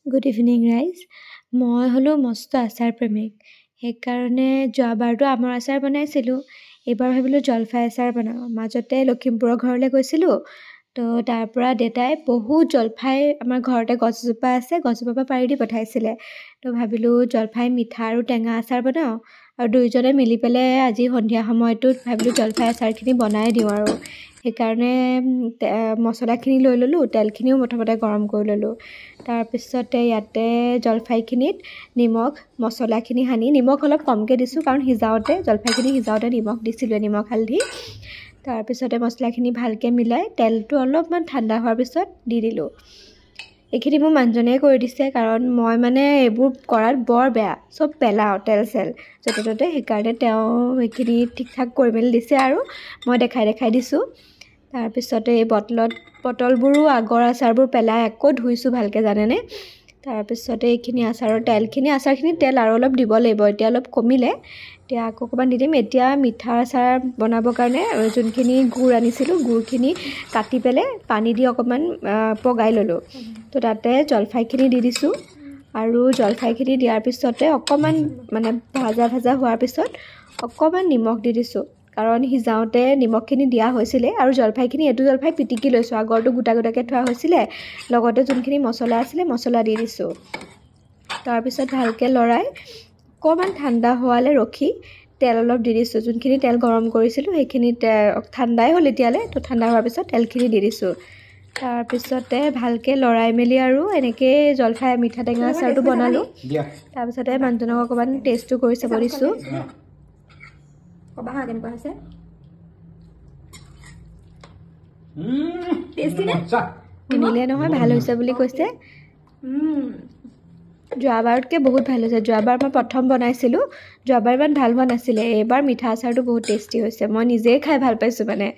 Good evening ৰাইজ। মই হ'লোঁ মস্ত আচাৰ প্ৰেমিক, সেইকাৰণে যোৱাবাৰতো আমৰ আচাৰ বনাইছিলোঁ। এইবাৰ ভাবিলোঁ জলফাই আচাৰ বনাওঁ। মাজতে লখিমপুৰৰ ঘৰলৈ গৈছিলোঁ, তো তাৰ পৰা দেউতাই বহুত জলফাই, আমাৰ ঘৰতে গছজোপা আছে, গছজোপাৰ পৰা পাৰি দি পঠাইছিলে। তো ভাবিলোঁ জলফাই মিঠা আৰু টেঙা আচাৰ বনাওঁ, আৰু দুয়োজনে মিলি পেলাই আজি সন্ধিয়া সময়টোত ভাবিলোঁ জলফাই আচাৰখিনি বনাই দিওঁ আৰু। সেইকাৰণে মছলাখিনি লৈ ল'লোঁ, তেলখিনিও প্ৰথমতে গৰম কৰি ল'লোঁ। তাৰপিছতে ইয়াতে জলফাইখিনিত নিমখ মছলাখিনি সানি, নিমখ অলপ কমকৈ দিছোঁ কাৰণ জলফাইখিনি সিজাওঁতে নিমখ দিছিলোঁ, নিমখ হালধি। তাৰপিছতে মছলাখিনি ভালকৈ মিলাই তেলটো অলপমান ঠাণ্ডা হোৱাৰ পিছত দি দিলোঁ। এইখিনি মোৰ মানুহজনে কৰি দিছে কাৰণ মই মানে এইবোৰ কৰাত বৰ বেয়া, চব পেলাওঁ তেল চেল য'তে ত'তে, সেইকাৰণে তেওঁ এইখিনি ঠিক ঠাক কৰি মেলি দিছে আৰু মই দেখাই দিছোঁ। তাৰপিছতে এই বটলবোৰো আগৰ আচাৰবোৰ পেলাই আকৌ ধুইছোঁ ভালকৈ, জানেনে। তাৰপিছতে এইখিনি আচাৰখিনিত তেল আৰু অলপ দিব লাগিব, এতিয়া অলপ কমিলে, এতিয়া আকৌ অকণমান দি দিম। এতিয়া মিঠা আচাৰ বনাবৰ কাৰণে যোনখিনি গুড় আনিছিলোঁ, গুড়খিনি কাটি পেলাই পানী দি অকণমান পগাই ল'লোঁ। তো তাতে জলফাইখিনি দি দিছোঁ, আৰু জলফাইখিনি দিয়াৰ পিছতে অকণমান মানে ভাজা হোৱাৰ পিছত অকণমান নিমখ দি দিছোঁ, কাৰণ সিজাওঁতে নিমখখিনি দিয়া হৈছিলে। আৰু জলফাইখিনি, এইটো জলফাই পিটিকি লৈছোঁ, আগৰটো গোটা গোটাকৈ থোৱা হৈছিলে, লগতে যোনখিনি মছলা আছিলে মছলা দি দিছোঁ। তাৰপিছত ভালকৈ লৰাই অকণমান ঠাণ্ডা হোৱালৈ ৰখি তেল অলপ দি দিছোঁ। যোনখিনি তেল গৰম কৰিছিলোঁ সেইখিনি ঠাণ্ডাই হ'ল এতিয়ালৈ, তো ঠাণ্ডা হোৱাৰ পিছত তেলখিনি দি দিছোঁ। তাৰপিছতে ভালকৈ লৰাই মেলি আৰু এনেকৈয়ে জলফাই মিঠা টেঙা আচাৰটো বনালোঁ। তাৰপিছতে মানুহজনক অকণমান টেষ্টটো কৰি চাব দিছোঁ। কেনেকুৱা হৈছে? শুনিলে নহয়, ভাল হৈছে বুলি কৈছে। যোৱাবাৰতকৈ বহুত ভাল হৈছে। যোৱাবাৰ মই প্ৰথম বনাইছিলোঁ, যোৱাবাৰ ইমান ভাল হোৱা নাছিলে। এইবাৰ মিঠা আচাৰটো বহুত টেষ্টি হৈছে, মই নিজেই খাই ভাল পাইছোঁ মানে।